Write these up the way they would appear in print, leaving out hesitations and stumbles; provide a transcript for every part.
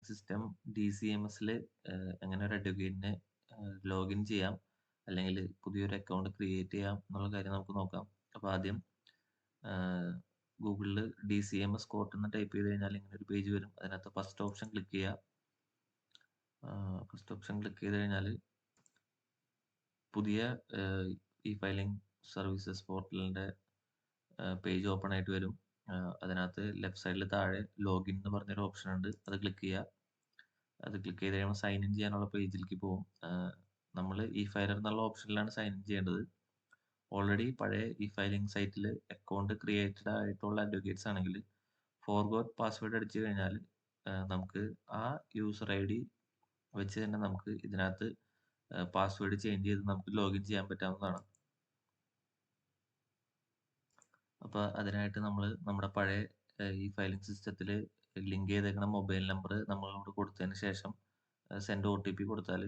System DCMSൽ എങ്ങനെ ഒരു അഡ്വക്കേറ്റിന് login ചെയ്യാം, അല്ലെങ്കിൽ പുതിയൊരു അക്കൗണ്ട് ക്രിയേറ്റ് ചെയ്യാം എന്നുള്ള കാര്യം നമുക്ക് നോക്കാം. അപ്പോൾ ആദ്യം ഗൂഗിളിൽ DCMS കോർട്ട് എന്ന് ടൈപ്പ് ചെയ്ത് കഴിഞ്ഞാൽ ഇങ്ങനെ ഒരു പേജ് വരും. അതിനകത്ത് ഫസ്റ്റ് ഓപ്ഷൻ ക്ലിക്ക് ചെയ്യുക. ഫസ്റ്റ് ഓപ്ഷൻ ക്ലിക്ക് ചെയ്ത് കഴിഞ്ഞാൽ പുതിയ ഇ ഫയലിംഗ് സർവീസസ് പോർട്ടലിൻ്റെ പേജ് ഓപ്പൺ ആയിട്ട് വരും. അതിനകത്ത് ലെഫ്റ്റ് സൈഡിൽ താഴെ ലോഗിൻ എന്ന് പറഞ്ഞൊരു ഓപ്ഷൻ ഉണ്ട്. അത് ക്ലിക്ക് ചെയ്യുക. അത് ക്ലിക്ക് ചെയ്ത് കഴിയുമ്പോൾ സൈൻ ഇൻ ചെയ്യാനുള്ള പേജിലേക്ക് പോകും. നമ്മൾ ഇ ഫയലർ എന്നുള്ള ഓപ്ഷനിലാണ് സൈൻ ഇൻ ചെയ്യേണ്ടത്. ഓൾറെഡി പഴയ ഇ ഫയലിംഗ് സൈറ്റിൽ അക്കൗണ്ട് ക്രിയേറ്റഡ് ആയിട്ടുള്ള അഡ്വക്കേറ്റ്സ് ആണെങ്കിൽ ഫോർഗോട്ട് പാസ്വേഡ് അടിച്ചു കഴിഞ്ഞാൽ നമുക്ക് ആ യൂസർ ID വെച്ച് തന്നെ നമുക്ക് ഇതിനകത്ത് പാസ്വേഡ് ചേഞ്ച് ചെയ്ത് നമുക്ക് ലോഗിൻ ചെയ്യാൻ പറ്റാവുന്നതാണ്. അപ്പോൾ അതിനായിട്ട് നമ്മൾ നമ്മുടെ പഴയ ഈ ഫയലിംഗ് സിസ്റ്റത്തിൽ ലിങ്ക് ചെയ്തേക്കുന്ന മൊബൈൽ നമ്പർ നമ്മളോട് കൊടുത്തതിന് ശേഷം സെൻഡ് OTP കൊടുത്താൽ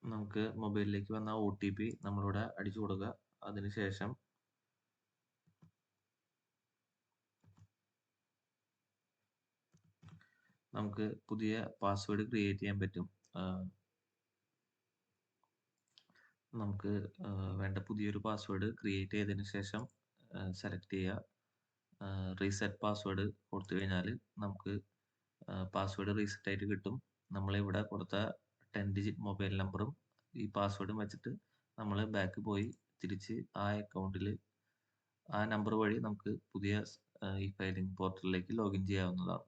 നമുക്ക് മൊബൈലിലേക്ക് വന്ന OTP നമ്മളിവിടെ അടിച്ചു കൊടുക്കുക. അതിനുശേഷം നമുക്ക് പുതിയ പാസ്വേഡ് ക്രിയേറ്റ് ചെയ്യാൻ പറ്റും. നമുക്ക് വേണ്ട പുതിയൊരു പാസ്വേഡ് ക്രിയേറ്റ് ചെയ്തതിന് ശേഷം സെലക്ട് ചെയ്യുക. റീസെറ്റ് പാസ്വേഡ് കൊടുത്തു കഴിഞ്ഞാൽ നമുക്ക് പാസ്വേഡ് റീസെറ്റ് ആയിട്ട് കിട്ടും. നമ്മളിവിടെ കൊടുത്ത 10 ഡിജിറ്റ് മൊബൈൽ നമ്പറും ഈ പാസ്വേഡും വെച്ചിട്ട് നമ്മൾ ബാക്ക് പോയി തിരിച്ച് ആ അക്കൗണ്ടിൽ ആ നമ്പർ വഴി നമുക്ക് പുതിയ ഈ ഫയലിംഗ് പോർട്ടലിലേക്ക് ലോഗിൻ ചെയ്യാവുന്നതാണ്.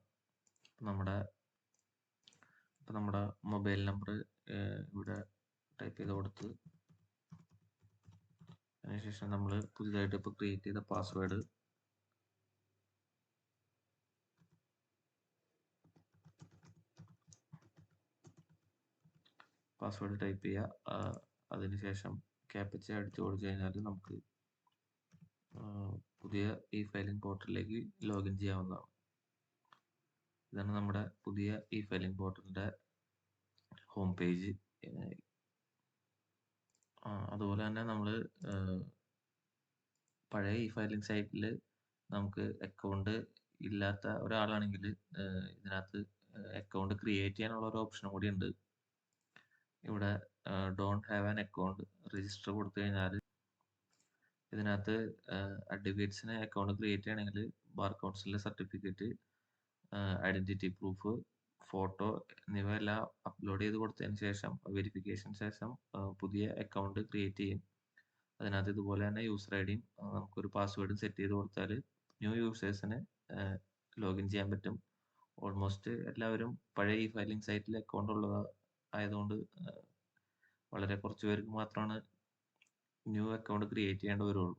നമ്മുടെ മൊബൈൽ നമ്പർ ഇവിടെ ടൈപ്പ് ചെയ്ത് കൊടുത്ത് അതിനുശേഷം നമ്മൾ പുതിയതായിട്ട് ഇപ്പോൾ ക്രിയേറ്റ് ചെയ്ത പാസ്വേഡ് ടൈപ്പ് ചെയ്യുക. അതിനുശേഷം ക്യാപ്ച അടിച്ചു കൊടുത്തു കഴിഞ്ഞാൽ നമുക്ക് പുതിയ ഈ ഫയലിംഗ് പോർട്ടലിലേക്ക് ലോഗിൻ ചെയ്യാവുന്നതാണ്. ഇതാണ് നമ്മുടെ പുതിയ ഈ ഫയലിംഗ് പോർട്ടലിൻ്റെ ഹോം പേജ്. അതുപോലെ തന്നെ നമ്മൾ പഴയ ഈ ഫയലിംഗ് സൈറ്റിൽ നമുക്ക് അക്കൗണ്ട് ഇല്ലാത്ത ഒരാളാണെങ്കിൽ ഇതിനകത്ത് അക്കൗണ്ട് ക്രിയേറ്റ് ചെയ്യാനുള്ള ഒരു ഓപ്ഷനും കൂടി ഉണ്ട്. ഇവിടെ don't have an account register കൊടുത്തു കഴിഞ്ഞാൽ ഇതിനകത്ത് അഡ്വക്കേറ്റ്സിന് അക്കൗണ്ട് ക്രിയേറ്റ് ചെയ്യണമെങ്കിൽ ബാർ കൗൺസിലിൻ്റെ സർട്ടിഫിക്കറ്റ്, ഐഡന്റിറ്റി പ്രൂഫ്, ഫോട്ടോ എന്നിവയെല്ലാം അപ്ലോഡ് ചെയ്ത് കൊടുത്തതിന് ശേഷം വെരിഫിക്കേഷൻ ശേഷം പുതിയ അക്കൗണ്ട് ക്രിയേറ്റ് ചെയ്യും. അതിനകത്ത് ഇതുപോലെ തന്നെ യൂസർ ഐഡിയും നമുക്കൊരു പാസ്വേഡും സെറ്റ് ചെയ്ത് കൊടുത്താൽ ന്യൂ യൂസേഴ്സിന് ലോഗിൻ ചെയ്യാൻ പറ്റും. ഓൾമോസ്റ്റ് എല്ലാവരും പഴയ ഈ ഫയലിംഗ് സൈറ്റിൽ അക്കൗണ്ട് ഉള്ളത് ആയതുകൊണ്ട് വളരെ കുറച്ച് പേർക്ക് മാത്രമാണ് ന്യൂ അക്കൗണ്ട് ക്രിയേറ്റ് ചെയ്യേണ്ടി വരുള്ളൂ.